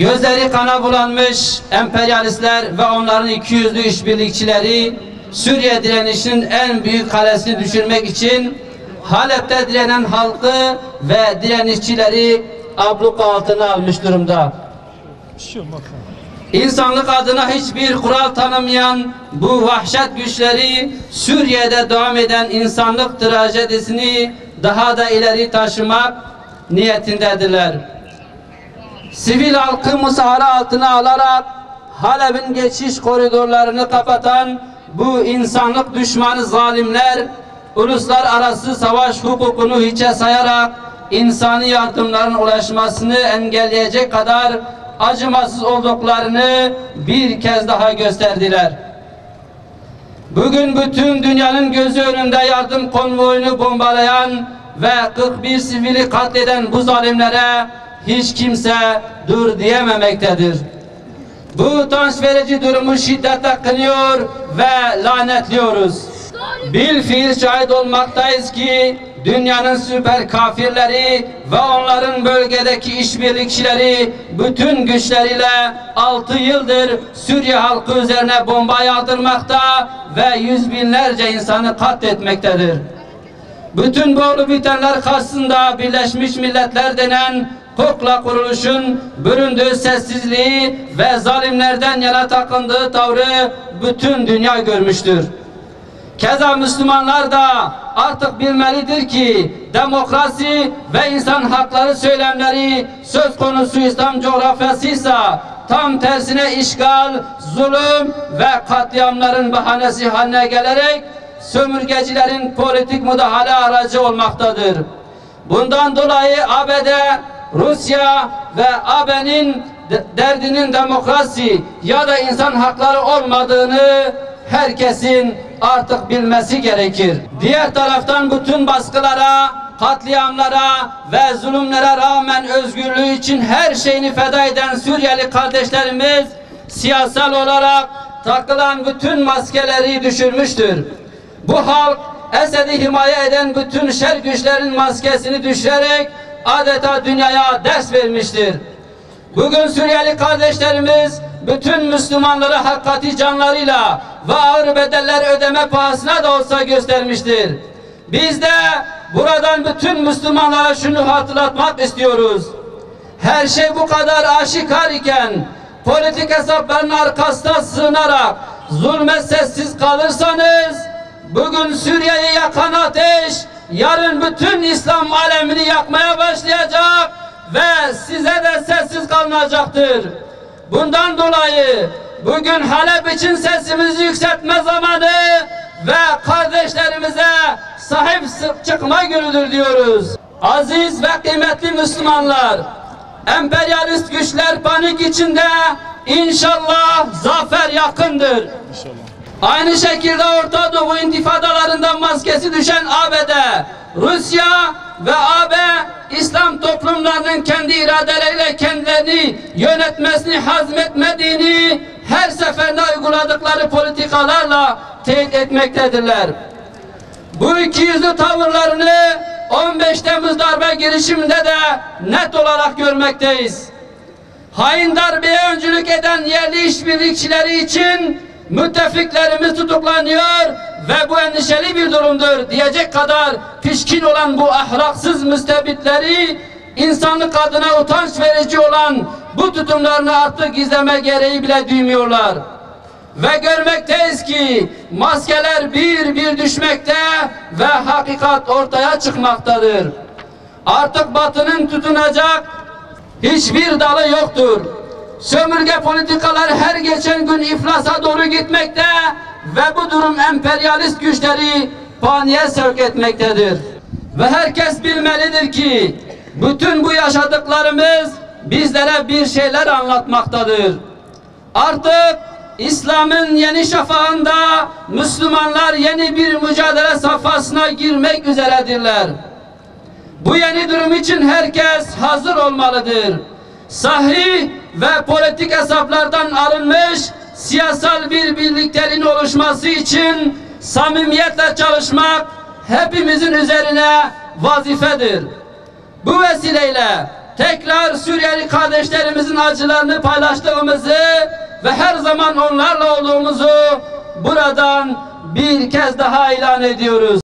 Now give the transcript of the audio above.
Gözleri kana bulanmış emperyalistler ve onların ikiyüzlü işbirlikçileri Suriye direnişinin en büyük kalesini düşürmek için Halep'te direnen halkı ve direnişçileri abluk altına almış durumda. İnsanlık adına hiçbir kural tanımayan bu vahşet güçleri Suriye'de devam eden insanlık trajedisini daha da ileri taşımak niyetindedirler. Sivil halkı musahara altına alarak Halep'in geçiş koridorlarını kapatan bu insanlık düşmanı zalimler uluslararası savaş hukukunu hiçe sayarak insani yardımların ulaşmasını engelleyecek kadar acımasız olduklarını bir kez daha gösterdiler. Bugün bütün dünyanın gözü önünde yardım konvoyunu bombalayan ve 41 sivili katleden bu zalimlere hiç kimse dur diyememektedir. Bu utanç verici durumu şiddetle kınıyor ve lanetliyoruz. Bilfiil şahit olmaktayız ki dünyanın süper kafirleri ve onların bölgedeki işbirlikçileri bütün güçleriyle 6 yıldır Suriye halkı üzerine bomba yağdırmakta ve yüz binlerce insanı katletmektedir. Bütün bu olup bitenler karşısında Birleşmiş Milletler denen kukla kuruluşun büründüğü sessizliği ve zalimlerden yana takındığı tavrı bütün dünya görmüştür. Keza Müslümanlar da artık bilmelidir ki demokrasi ve insan hakları söylemleri söz konusu İslam coğrafyasıysa tam tersine işgal, zulüm ve katliamların bahanesi haline gelerek sömürgecilerin politik müdahale aracı olmaktadır. Bundan dolayı ABD, Rusya ve AB'nin derdinin demokrasi ya da insan hakları olmadığını herkesin artık bilmesi gerekir. Diğer taraftan bütün baskılara, katliamlara ve zulümlere rağmen özgürlüğü için her şeyini feda eden Suriyeli kardeşlerimiz siyasal olarak takılan bütün maskeleri düşürmüştür. Bu halk Esed'i himaye eden bütün şer güçlerin maskesini düşürerek adeta dünyaya ders vermiştir. Bugün Suriyeli kardeşlerimiz bütün Müslümanları hakikati canlarıyla ve ağır bedeller ödeme pahasına da olsa göstermiştir. Biz de buradan bütün Müslümanlara şunu hatırlatmak istiyoruz. Her şey bu kadar aşikar iken politik hesapların arkasına sığınarak zulme sessiz kalırsanız bugün Suriye'yi yakan ateş yarın bütün İslam alemini yakmaya başlayacak ve size de sessiz kalınacaktır. Bundan dolayı bugün Halep için sesimizi yükseltme zamanı ve kardeşlerimize sahip çıkma günüdür diyoruz. Aziz ve kıymetli Müslümanlar, emperyalist güçler panik içinde, inşallah zafer yakındır. İnşallah. Aynı şekilde Orta Doğu intifadalarından maskesi düşen ABD, Rusya ve AB, İslam toplumlarının kendi iradeleriyle kendilerini yönetmesini hazmetmediğini her seferinde uyguladıkları politikalarla teyit etmektedirler. Bu ikiyüzlü tavırlarını 15 Temmuz darbe girişiminde de net olarak görmekteyiz. Hain darbeye öncülük eden yerli işbirlikçileri için müttefiklerimiz tutuklanıyor ve bu endişeli bir durumdur diyecek kadar pişkin olan bu ahlaksız müstebitleri insanlık adına utanç verici olan bu tutumlarını artık gizleme gereği bile duymuyorlar. Ve görmekteyiz ki maskeler bir bir düşmekte ve hakikat ortaya çıkmaktadır. Artık Batı'nın tutunacak hiçbir dalı yoktur. Sömürge politikalar her geçen gün iflasa doğru gitmekte ve bu durum emperyalist güçleri paniğe sevk etmektedir. Ve herkes bilmelidir ki bütün bu yaşadıklarımız bizlere bir şeyler anlatmaktadır. Artık İslam'ın yeni şafağında Müslümanlar yeni bir mücadele safhasına girmek üzeredirler. Bu yeni durum için herkes hazır olmalıdır. Sahih ve politik hesaplardan alınmış siyasal bir birlikteliğin oluşması için samimiyetle çalışmak hepimizin üzerine vazifedir. Bu vesileyle tekrar Suriyeli kardeşlerimizin acılarını paylaştığımızı ve her zaman onlarla olduğumuzu buradan bir kez daha ilan ediyoruz.